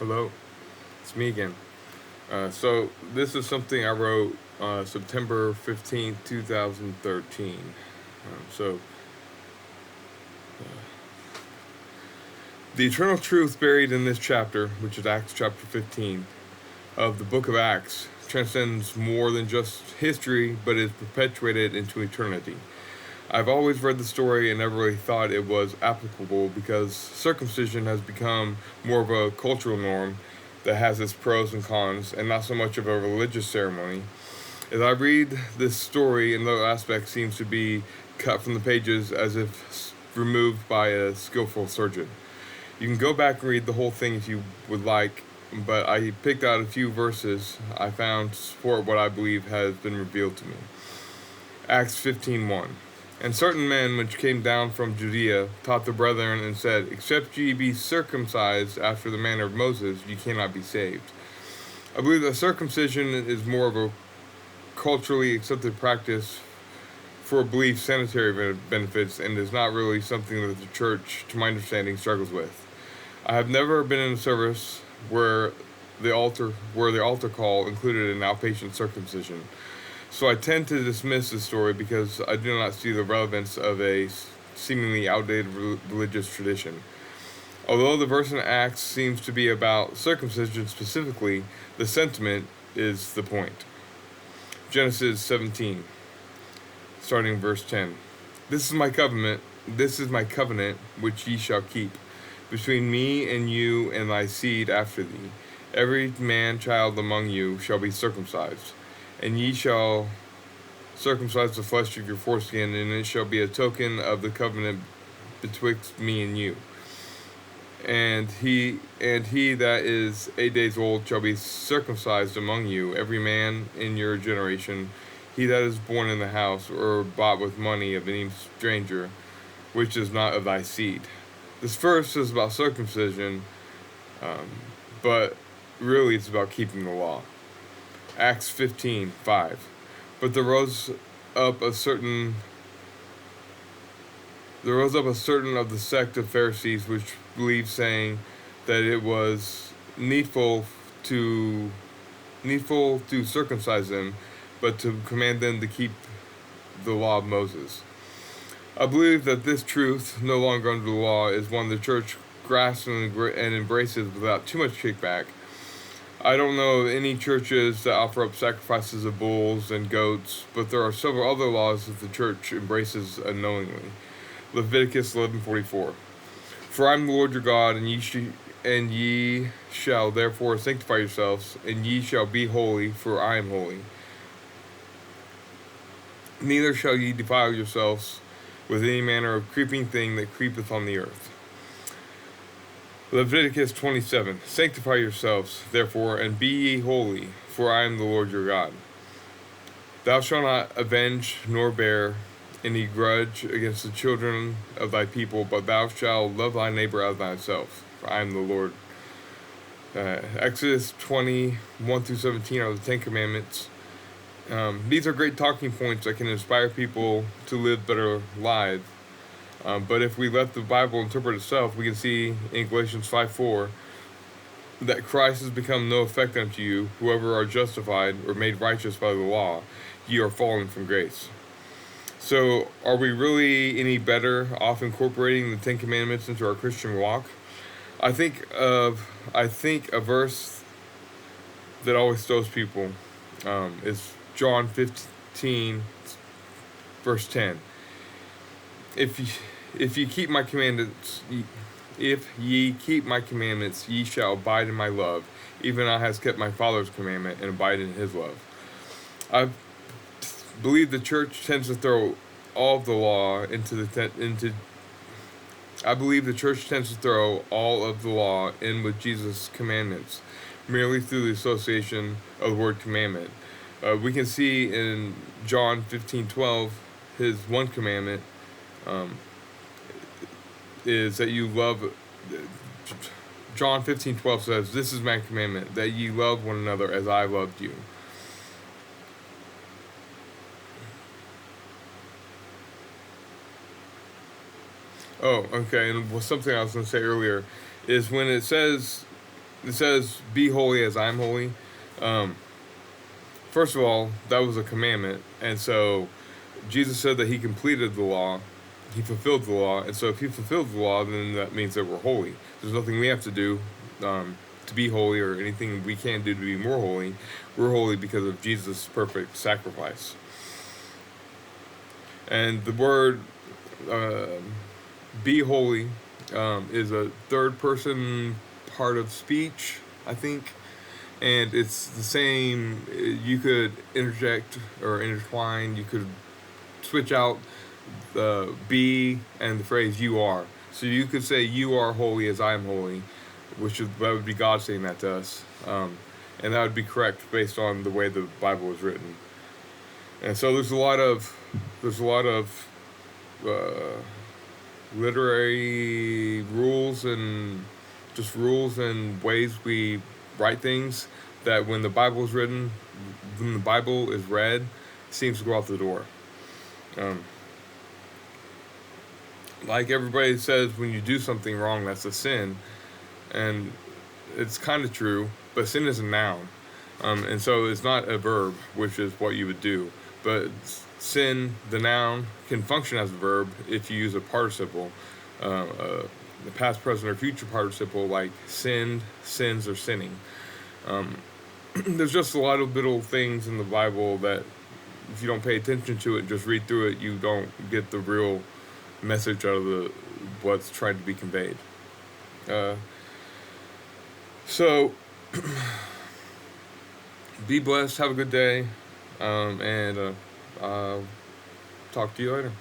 Hello, it's me again. So this is something I wrote September 15th, 2013. So the eternal truth buried in this chapter, which is Acts chapter 15 of the book of Acts, transcends more than just history, but is perpetuated into eternity. I've always read the story and never really thought it was applicable because circumcision has become more of a cultural norm that has its pros and cons and not so much of a religious ceremony. As I read this story, another aspect seems to be cut from the pages as if removed by a skillful surgeon. You can go back and read the whole thing if you would like, but I picked out a few verses I found to support what I believe has been revealed to me. Acts 15:1. And certain men which came down from Judea taught the brethren and said, Except ye be circumcised after the manner of Moses, ye cannot be saved. I believe that circumcision is more of a culturally accepted practice for belief sanitary benefits and is not really something that the church, to my understanding, struggles with. I have never been in a service where the altar call included an outpatient circumcision. So I tend to dismiss this story because I do not see the relevance of a seemingly outdated religious tradition. Although the verse in Acts seems to be about circumcision specifically, the sentiment is the point. Genesis 17, starting verse 10. This is my covenant which ye shall keep, between me and you and thy seed after thee. Every man child among you shall be circumcised, and ye shall circumcise the flesh of your foreskin, and it shall be a token of the covenant betwixt me and you. And he that is 8 days old shall be circumcised among you, every man in your generation, he that is born in the house, or bought with money of any stranger, which is not of thy seed. This verse is about circumcision, but really it's about keeping the law. Acts 15:5. But there rose up a certain of the sect of Pharisees which believed, saying that it was needful to circumcise them, but to command them to keep the law of Moses. I believe that this truth, no longer under the law, is one the church grasps and embraces without too much kickback. I don't know of any churches that offer up sacrifices of bulls and goats, but there are several other laws that the church embraces unknowingly. Leviticus 11:44. For I am the Lord your God, and ye shall therefore sanctify yourselves, and ye shall be holy, for I am holy. Neither shall ye defile yourselves with any manner of creeping thing that creepeth on the earth. Leviticus 27. Sanctify yourselves, therefore, and be ye holy, for I am the Lord your God. Thou shalt not avenge nor bear any grudge against the children of thy people, but thou shalt love thy neighbor as thyself, for I am the Lord. Exodus 20:1-17 are the Ten Commandments. These are great talking points that can inspire people to live better lives. But if we let the Bible interpret itself, we can see in Galatians 5:4 that Christ has become no effect unto you, whoever are justified or made righteous by the law, ye are fallen from grace. So are we really any better off incorporating the Ten Commandments into our Christian walk? I think a verse that always throws people is John 15, verse 10. If ye keep my commandments, ye shall abide in my love, even I has kept my Father's commandment and abide in his love. I believe the church tends to throw all of the law I believe the church tends to throw all of the law in with Jesus' commandments, merely through the association of the word commandment. We can see in John 15:12, his one commandment is that you love. John 15:12 says, "This is my commandment, that ye love one another as I loved you." Oh, okay. And something I was going to say earlier is when it says it says, "Be holy as I'm holy." Um, First of all, that was a commandment, and so Jesus said that he completed the law, he fulfilled the law, and so if he fulfilled the law, then that means that we're holy. There's nothing we have to do to be holy, or anything we can do to be more holy. We're holy because of Jesus' perfect sacrifice. And the word uh, "be holy" is a third person part of speech, I think, and it's the same. You could interject or intertwine. You could switch out the "be" and the phrase "you are." So you could say, "You are holy as I am holy," that would be God saying that to us, and that would be correct based on the way the Bible is written. And so there's a lot of uh, literary rules and just rules and ways we write things that when the Bible is read, seems to go out the door. Um, like everybody says, when you do something wrong, that's a sin, and it's kind of true. But sin is a noun, and so it's not a verb, which is what you would do. But sin, the noun, can function as a verb if you use a participle, the past, present, or future participle, like sinned, sins, or sinning. Um, there's just a lot of little things in the Bible that, if you don't pay attention to it, just read through it, you don't get the real message out of what's trying to be conveyed. Uh, so, be blessed. Have a good day, and I'll talk to you later.